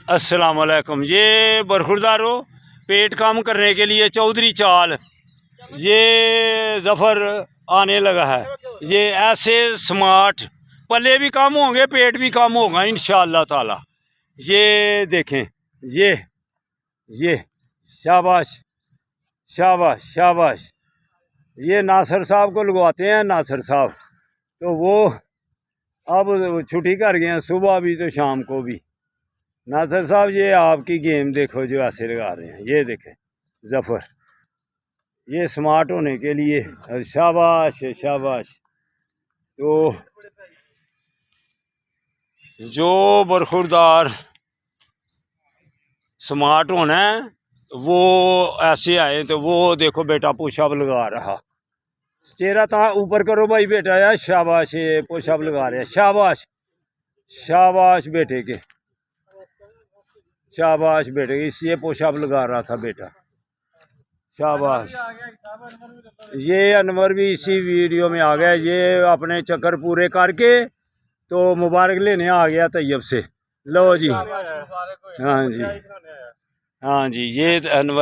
अस्सलाम वालेकुम। ये बरखुरदारो पेट कम करने के लिए चौधरी चाल ये जफ़र आने लगा है। ये ऐसे स्मार्ट, पल्ले भी कम होंगे, पेट भी कम होगा इंशाअल्लाह ताला। ये देखें, ये शाबाश शाबाश शाबाश। ये नासिर साहब को लगवाते हैं, नासिर साहब तो वो अब छुट्टी कर गए हैं, सुबह भी तो शाम को भी। नासिर साहब ये आपकी गेम देखो जो ऐसे लगा रहे हैं, ये देखें जफ़र, ये स्मार्ट होने के लिए। और शाबाश शाबाश। तो जो बरखुरदार स्मार्ट होना है वो ऐसे आए तो वो देखो बेटा पुशअप लगा रहा। चेहरा था ऊपर करो भाई बेटा, यार शाबाश। ये पुशअप लगा रहे हैं, शाबाश शाबाश बेटे के, शाबाश बेटे। इस ये पुशअप लगा रहा था बेटा, शाबाश। ये अनवर भी इसी वीडियो में आ गया, ये अपने चक्कर पूरे करके तो मुबारक लेने आ गया तैयब से। लो जी, हाँ जी, हाँ जी, ये अनवर